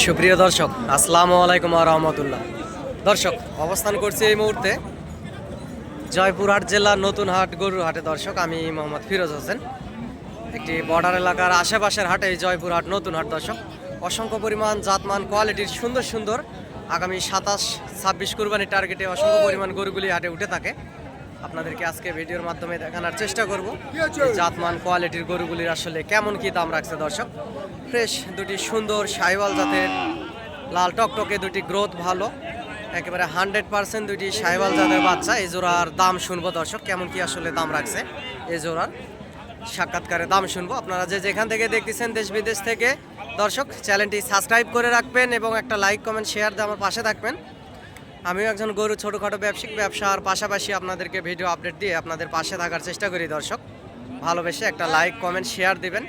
সুপ্রিয় দর্শক, আসসালামু আলাইকুম ওয়া রাহমাতুল্লাহ। দর্শক, অবস্থান করছি এই মুহূর্তে জয়পুরহাট জেলার নতুন হাট গরুর হাটে। দর্শক, আমি মোহাম্মদ ফিরোজ হোসেন, একটি বর্ডার এলাকার আশেপাশের হাটে এই জয়পুরহাট নতুন হাট। দর্শক, অসংখ্য পরিমাণ জাতমান কোয়ালিটির সুন্দর সুন্দর আগামী 27-26 কুরবানি টার্গেটে অসংখ্য পরিমাণ গরুগুলি হাটে উঠে থাকে। আপনাদেরকে আজকে ভিডিওর মাধ্যমে দেখানোর চেষ্টা করব জাতমান কোয়ালিটির গরুগুলির আসলে কেমন কি দাম রাখছে। দর্শক, ফ্রেশ দুটি সুন্দর শাহিওয়াল জাতের লাল টকটকে দুটি গ্রোথ ভালো, একেবারে 100% দুটি শাহিওয়াল জাতের বাচ্চা। এই জোড়ার দাম শুনবো দর্শক, কেমন কি আসলে দাম রাখছে এই জোড়ার সাক্ষাৎকারে দাম শুনবো। আপনারা যে যেখান থেকে দেখতেছেন দেশ বিদেশ থেকে দর্শক, চ্যানেলটি সাবস্ক্রাইব করে রাখবেন এবং একটা লাইক কমেন্ট শেয়ার দিয়ে আমার পাশে থাকবেন। আমিও একজন গরু ছোটোখাটো ব্যবসায়িক ব্যবসার পাশাপাশি আপনাদেরকে ভিডিও আপডেট দিয়ে আপনাদের পাশে থাকার চেষ্টা করি। দর্শক, ভালোবেসে একটা লাইক কমেন্ট শেয়ার দিবেন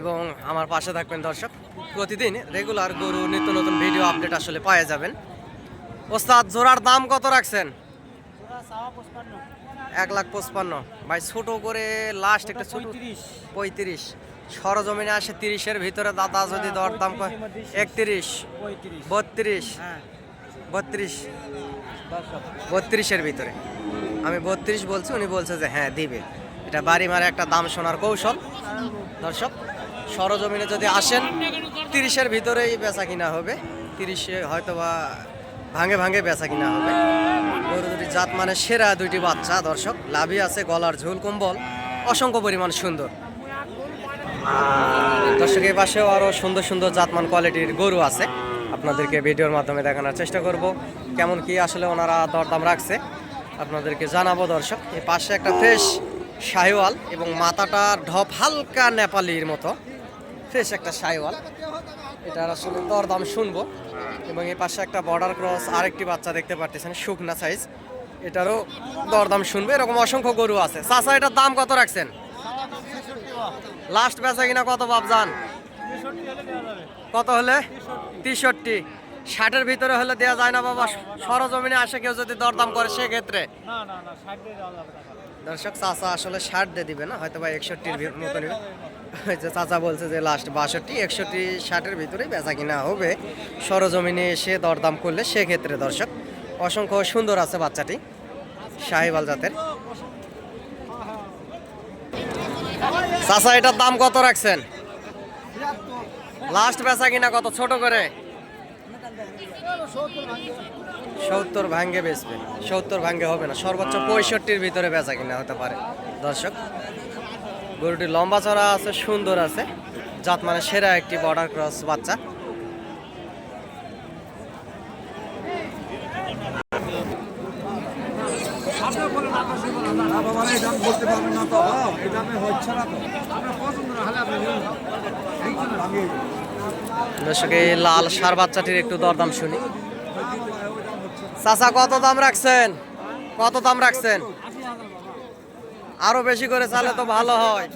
এবং আমার পাশে থাকবেন। দর্শক, প্রতিদিন রেগুলার গরু নিত্য নতুন ভিডিও আপডেট আসলে পাওয়া যাবেন। ওস্তাদ, জোড়ার দাম কত রাখছেন? 1,55,000। ভাই ছোট করে লাস্ট একটা ছোট 35 সরজমিনে আসে 30-এর ভিতরে। দাদা যদি দর দাম 31, 32, 32-এর ভিতরে। আমি 32 বলছি, উনি বলছে যে হ্যাঁ দিবে। এটা বাড়ি মারে একটা দাম শোনার কৌশল। দর্শক, সরজমিনে যদি আসেন 30-এর ভিতরেই বেচা কিনা হবে। 30-এ হয়তো বা ভাঙে ভাঙে বেচা কিনা হবে। গরু দুটি জাত মানে সেরা দুইটি বাচ্চা। দর্শক, লাভি আছে, গলার ঝুল কম্বল অসংখ্য পরিমাণ সুন্দর। দর্শক, এই পাশেও আরও সুন্দর সুন্দর জাতমান কোয়ালিটির গরু আছে, আপনাদেরকে ভিডিওর মাধ্যমে দেখানোর চেষ্টা করব কেমন কি আসলে ওনারা দরদাম রাখছে আপনাদেরকে জানাবো। দর্শক, এই পাশে একটা ফ্রেশ শাহিওয়াল এবং মাথাটার ঢপ হালকা নেপালির মতো ফ্রেশ একটা শাহিওয়াল, এটার আসলে দরদাম শুনবো। এবং এই পাশে একটা বর্ডার ক্রস আরেকটি বাচ্চা দেখতে পারতেছেন, শুকনা সাইজ, এটারও দরদাম শুনবে। এরকম অসংখ্য গরু আছে। চাচা, এটার দাম কত রাখছেন? লাস্ট বেচা কিনা কত ভাবজান? কত হলে? 63। 60-এর ভিতরে হলে দেওয়া যায় না বাবা? সরজমিনে আসে কেউ যদি দরদাম করে সেক্ষেত্রে? দর্শক, চাচা আসলে 60 দিয়ে দিবে না, হয়তো বা 61-র মতো নিবে। চাচা বলছে যে লাস্ট 62, 61, 60-এর ভিতরেই বেচা কিনা হবে সরজমিনে এসে দরদাম করলে সেক্ষেত্রে। দর্শক, অসংখ্য সুন্দর আছে বাচ্চাটি, শাহিওয়াল জাতের। চাচা, এটার দাম কত রাখছেন? লাস্ট বেচা কিনা কত ছোট করে? 70 ভাঙ্গে বেচবে? 70 ভাঙ্গে হবে না, সর্বোচ্চ 65-র ভিতরে বেচা কিনা হতে পারে। দর্শক, গরুটি লম্বা চড়া আছে, সুন্দর আছে, জাত মানে সেরা একটি বর্ডার ক্রস বাচ্চা। দর্শক, এই লাল সার বাচ্চাটির একটু দরদাম শুনি। চাচা, কত দাম রাখছেন? কত দাম রাখছেন? আরো বেশি করে চালে তো ভালো হয়।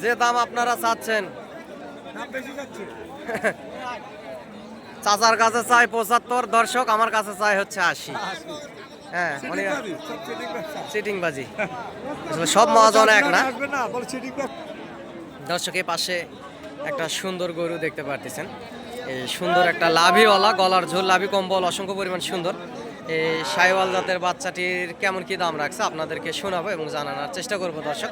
যে দাম আপনারা চাচ্ছেন। চাচার কাছে চাই 75। দর্শক, আমার কাছে চাই হচ্ছে 80। হ্যাঁ, চিটিং বাজি, সব মহাজন এক না। দর্শক, এই পাশে একটা সুন্দর গরু দেখতে পারতেছেন, এই সুন্দর একটা লাভিওয়ালা, গলার ঝোল, লাভি কম্বল অসংখ্য পরিমাণ সুন্দর। এই শাহিওয়াল জাতের বাচ্চাটির কেমন কি দাম রাখছে আপনাদেরকে শোনাবো এবং জানানোর চেষ্টা করব। দর্শক,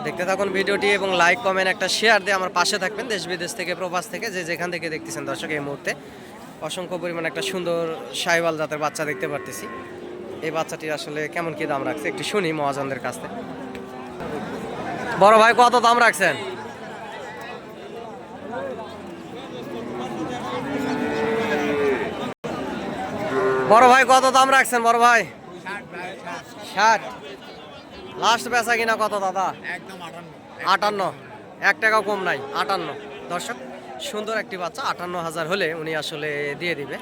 দেখতে থাকুন ভিডিওটি এবং লাইক কমেন্ট একটা শেয়ার দিয়ে আমার পাশে থাকবেন, দেশ বিদেশ থেকে প্রবাস থেকে যে যেখান থেকে দেখতেছেন। দর্শক, এই মুহূর্তে অসংখ্য পরিমাণ একটা সুন্দর শাহিওয়াল জাতের বাচ্চা দেখতে পারতেছি। এই বাচ্চাটির আসলে কেমন কি দাম রাখছে একটু শুনি মহাজনদের কাছ থেকে। বড় ভাই, কত দাম রাখছেন? বড় ভাই, কত দাম রাখছেন? বড় ভাই, 60। লাস্ট বেচা কিনা কত দাদা? 58। 1 টাকাও কম নাই, 58। দর্শক, সুন্দর একটি বাচ্চা, 58,000 হলে উনি আসলে দিয়ে দিবে।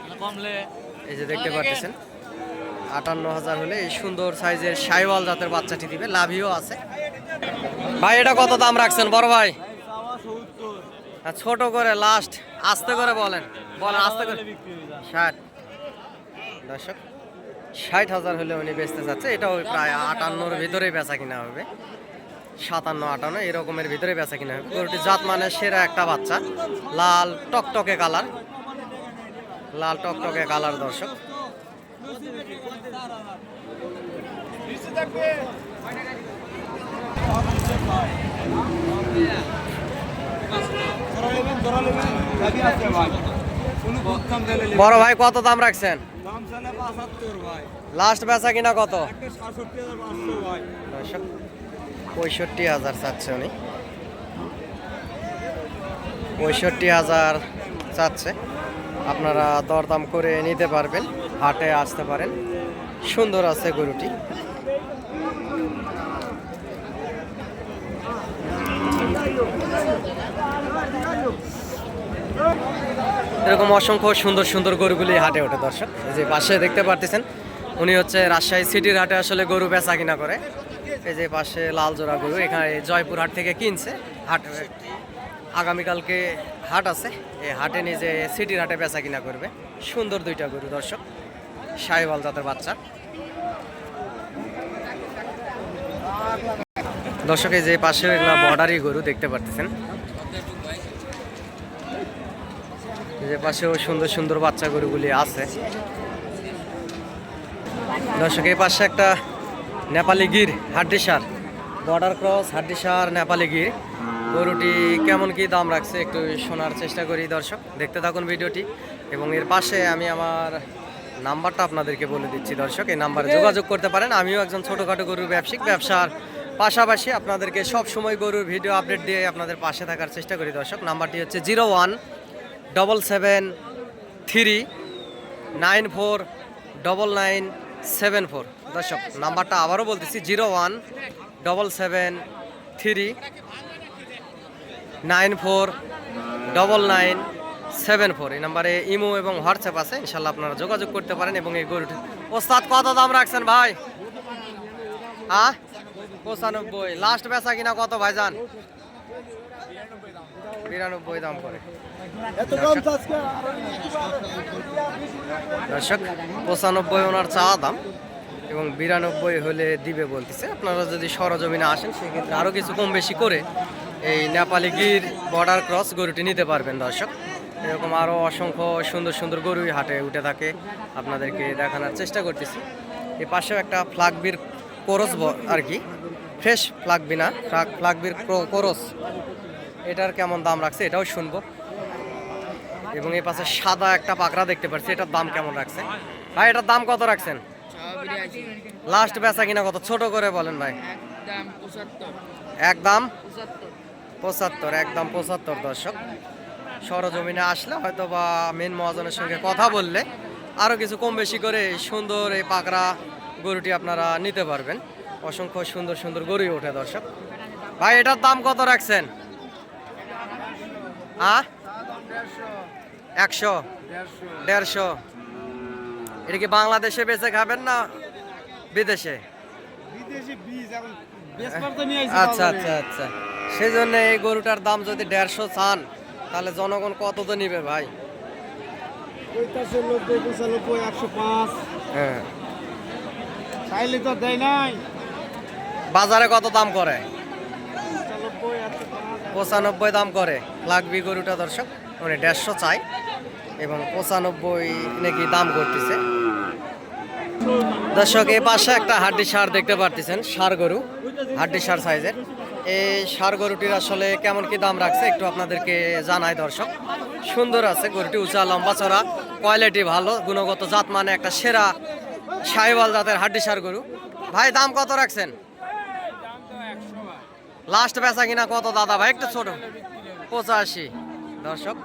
এই যে দেখতে পাচ্ছেন, 58,000 হলে এই সুন্দর সাইজের শাহিওয়াল জাতের বাচ্চাটি দিবে। লাভিও আছে। ভাই, এটা কত দাম রাখছেন? বড় ভাই, ছোট করে লাস্ট আস্তে করে বলেন, আস্তে করে। 60। দর্শক, 60,000 হলে উনি বেচতে চাচ্ছে। এটাও প্রায় 58-র ভিতরেই বেচা কিনা হবে 57-58 এরকমের ভিতরে বেচা কিনা হবে। গরুটি জাত মানে সেরা একটা বাচ্চা, লাল টকটকে কালার, লাল টকটকে কালার দর্শক। বড় ভাই কত দাম রাখছেন? লাস্ট বেচা কিনা কত? 65,000 চাচ্ছে উনি, 65,000 চাচ্ছে। আপনারা দরদাম করে নিতে পারবেন, হাটে আসতে পারেন। সুন্দর আছে গরুটি। এরকম অসংখ্য সুন্দর সুন্দর গরুগুলি হাটে ওঠে দর্শক। এই যে পাশে দেখতে পারতেছেন, উনি হচ্ছে রাজশাহী সিটির হাটে আসলে গরু বেচা কিনা করে। এই যে পাশে লাল জোড়া গরু এখানে জয়পুর হাট থেকে কিনছে। হাট আগামীকালকে হাট আছে, এই হাটে নিজে সিটির হাটে বেচা কিনা করবে। সুন্দর দুইটা গরু দর্শক, শাহিওয়াল জাতের বাচ্চা। দর্শক এই যে পাশে এগুলা বর্ডারি গরু দেখতে পারতেছেন, যে পাশেও সুন্দর সুন্দর বাচ্চা গরুগুলি আছে দর্শক। এই পাশে একটা নেপালি গির হাড্ডিসার, বর্ডার ক্রস হাড্ডিসার নেপালি গির। গরুটি কেমন কি দাম রাখছে একটু শোনার চেষ্টা করি দর্শক, দেখতে থাকুন ভিডিওটি। এবং এর পাশে আমি আমার নাম্বারটা আপনাদেরকে বলে দিচ্ছি দর্শক, এই নাম্বারে যোগাযোগ করতে পারেন। আমিও একজন ছোটোখাটো গরুর ব্যবসায়িক, ব্যবসার পাশাপাশি আপনাদেরকে সব সময় গরুর ভিডিও আপডেট দিয়ে আপনাদের পাশে থাকার চেষ্টা করি দর্শক। নাম্বারটি হচ্ছে 0177394994 দর্শক। নাম্বারটা আবারও বলতেছি 0177394994 এই নাম্বারে ইমো এবং হোয়াটসঅ্যাপ আছে, ইনশাল্লাহ আপনারা যোগাযোগ করতে পারেন। এবং এই গরুটি ওস্তাদ কত দাম রাখছেন ভাই? 95। লাস্ট বেচা কিনা কত ভাইজান? 92 দাম করে দর্শক। 95 ওনার চাওয়া দাম এবং 92 হলে দিবে বলতেছে। আপনারা যদি সরজমিনে আসেন সেক্ষেত্রে আরও কিছু কম বেশি করে এই নেপালি গির বর্ডার ক্রস গরুটি নিতে পারবেন দর্শক। এরকম আরও অসংখ্য সুন্দর সুন্দর গরুই হাটে উঠে থাকে, আপনাদেরকে দেখানোর চেষ্টা করতেছি। এই পাশেও একটা ফ্লাগবির কোরস আর কি, ফ্রেশ ফ্লাগবি না, ফ্লাগবির কোরস, এটার কেমন দাম রাখছে এটাও শুনবো। এবং এই পাশে সাদা একটা পাকড়া দেখতে পাচ্ছি, এটার দাম কেমন রাখছে ভাই? এটার দাম কত রাখছেন? লাস্ট বেচা কিনা কত? ছোট করে বলেন ভাই। একদম 75, একদম 75 দর্শক। সরজমিনে আসলে হয়তো বা মেন মহাজনের সঙ্গে কথা বললে আরও কিছু কম বেশি করে সুন্দর এই পাকড়া গরুটি আপনারা নিতে পারবেন। অসংখ্য সুন্দর সুন্দর গরুই ওঠে দর্শক। ভাই এটার দাম কত রাখছেন? 100, 150। এটা কি বাংলাদেশে বেচে খাবেন না বিদেশে? আচ্ছা আচ্ছা আচ্ছা, সেই জন্য এই গরুটার দাম যদি 150 চান তাহলে জনগণ কত তো নিবে ভাই? 105, হ্যাঁ, চাইলে তো দেয় নাই। বাজারে কত দাম করে? 95, 95 দাম করে লাগবে গরুটা দর্শক। মানে 150 চাই এবং 95 নাকি দাম করতেছে দর্শক। এই পাশে একটা হাড্ডি সার দেখতে পারতেছেন, সার গরু, হাড্ডি সার সাইজের। এই সার গরুটির আসলে কেমন কি দাম রাখছে একটু আপনাদেরকে জানাই দর্শক। সুন্দর আছে গরুটি, উঁচা লম্বা চড়া, কোয়ালিটি ভালো, গুণগত জাত মানে একটা সেরা শাহিওয়াল জাতের হাড্ডি সার গরু। ভাই দাম কত রাখছেন? লাস্ট বেচা কিনা কত দাদা ভাই? একটু ছোট। 85 দর্শক,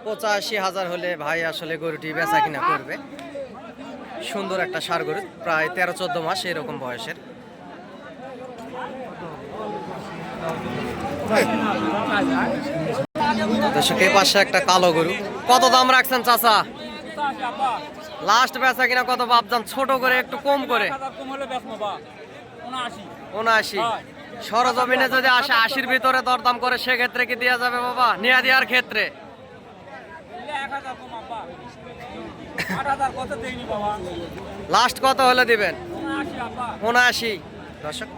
85,000 হলে ভাই আসলে গরুটি বেচা কিনা করবে। সুন্দর একটা ষাঁড় গরু, প্রায় 13-14 মাস এরকম বয়সের। দর্শক এই পাশে একটা কালো গরু, কত দাম রাখছেন চাচা? লাস্ট বেচা কিনা কত ভাবছেন? ছোট করে একটু কম করে 79। সরজমিনে যদি আসে 80-র ভিতরে দরদাম করে সেক্ষেত্রে কি দেওয়া যাবে বাবা? নিয়ে দেওয়ার ক্ষেত্রে লাস্ট কত হলে দিবেন? 79 দর্শক।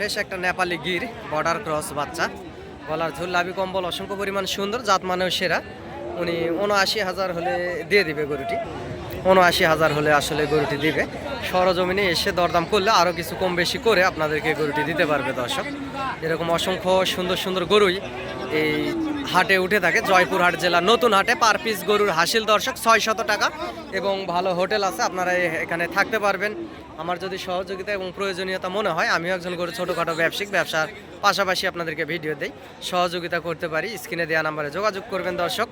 ফ্রেশ একটা নেপালি গির বর্ডার ক্রস বাচ্চা, গলার ঝুল লাভি কম্বল অসংখ্য পরিমাণ সুন্দর, জাত মানেও সেরা। উনি ৭৯,০০০ হলে দিয়ে দিবে গরুটি, ৭৯,০০০ হলে আসলে গরুটি দিবে। সরজমিনে এসে দরদাম করলে আরও কিছু কম বেশি করে আপনাদেরকে গরুটি দিতে পারবে দর্শক। এরকম অসংখ্য সুন্দর সুন্দর গরুই এই হাটে উঠে থাকে। জয়পুরহাট জেলার নতুন হাটে পার পিস গরুর হাসিল দর্শক ৬০০ টাকা, এবং ভালো হোটেল আছে, আপনারা এখানে থাকতে পারবেন। আমার যদি সহযোগিতা এবং প্রয়োজনীয়তা মনে হয়, আমিও একজন গরু ছোটোখাটো ব্যবসার পাশাপাশি আপনাদেরকে ভিডিও দেই, সহযোগিতা করতে পারি। স্ক্রিনে দেওয়া নাম্বারে যোগাযোগ করবেন দর্শক।